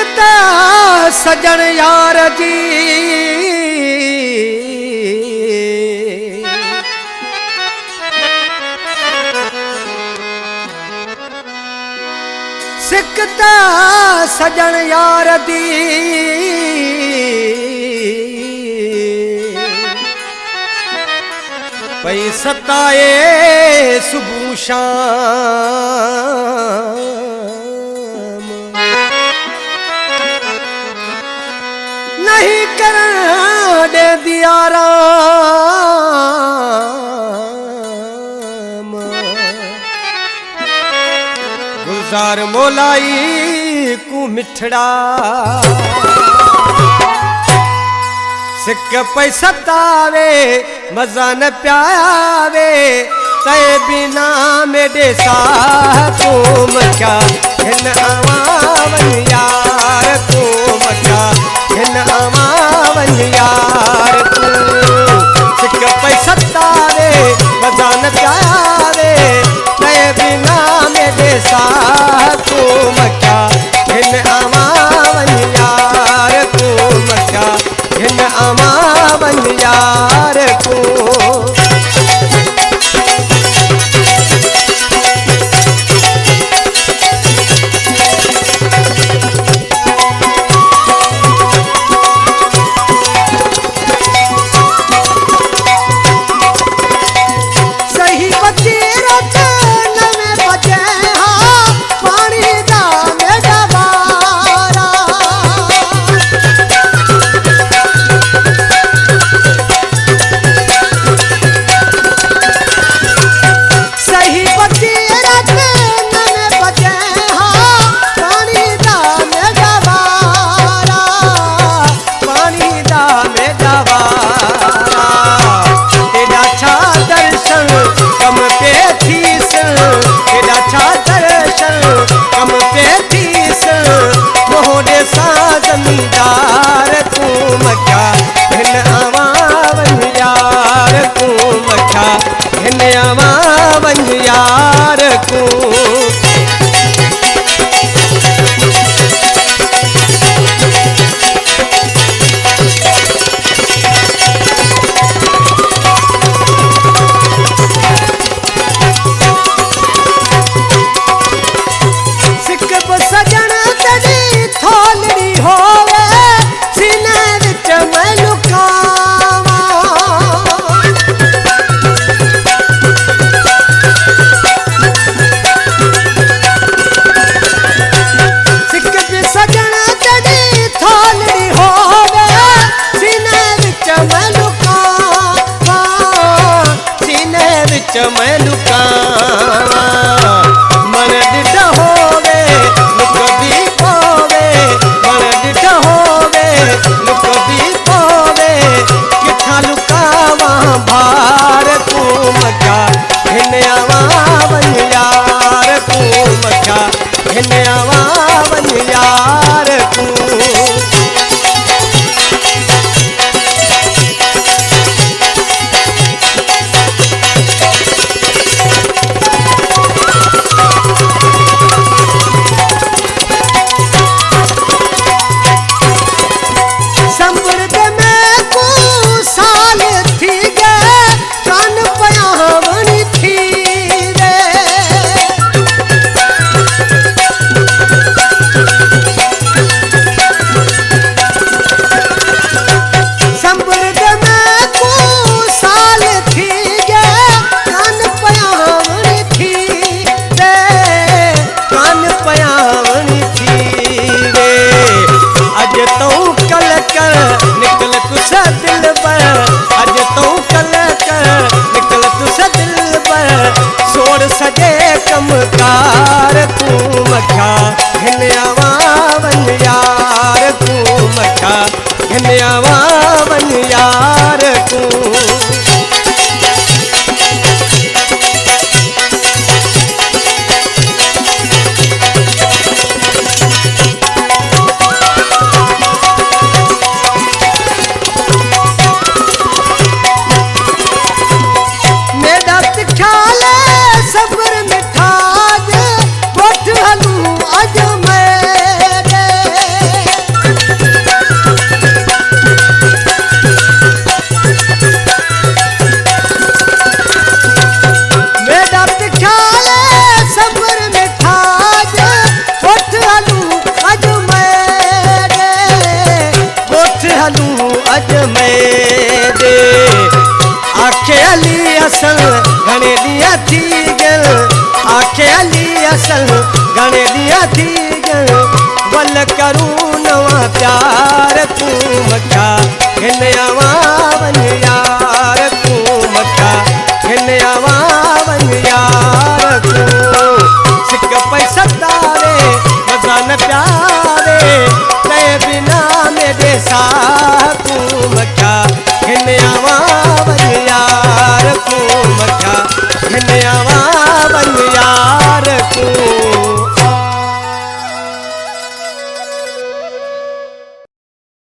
सिकता सजन यार जी सिकता सजन यार दी पई सताए सुबह शाम नहीं करन दे दिया राम गुलजार मोलाई को मिठड़ा सिक पैसा तावे मजा न प्यावे तय बिना मेरे साथ क्या हिन आवावन यार तू क्या हिन आवावन यार तू सिक पैसा तावे मजा न प्यावे तय बिना मेरे साथ क्या हिन आवावन यार तू क्या हिन आवावन यार को सही बच्चे रचे नवे बचे हाँ पानी दा मेरा बारा सही बच्चे रचे नवे बचे हाँ पानी दा मेरा बारा पानी दा मेरा बारा तेरा छा दर्शन कम पे थीस तेरा छा दर्शन कम पे थीस मोहरे सा जमींदार तू मक्या हिन आवावन यार तू मक्या हिन आवावन यार को सिक सजन तड़ी थोलड़ी होवे सीने विच मैं लुकावा सिक सजन तड़ी थोलड़ी होवे सीने विच मैं लुकावा सीने विच मैं लुकावा मन डिठ होवे लुक भी पावे मन डिठ होवे लुक भी पावे किथा लुकावा भार तू मक्या हिन आवावन यार तू मक्या हिन आवावन यार तू समृद्ध में को साल थी गए कान पयावनी थी रे समृद्ध में को साल थी गए कान पयावनी थी रे कान पयावनी थी रे अज तो कल कर निकल तुसा दिल पर अज तो कल कर निकल तुसा दिल पर सोड़ सजे कमकार तू मखा हिन आवावन यार तू मखा हिन आवावन यार तू मेरा ख्याल सब्र मिठाज बोठ हलू अज मेरे असल घणे ॾींहं थी गल आखे हली असल घणे ॾींहं थी गल वल करूं नवा प्यार तूं मखा हिन आवां वञ यार तूं मखा हिन आवां वञ यार तूं सिक पैसा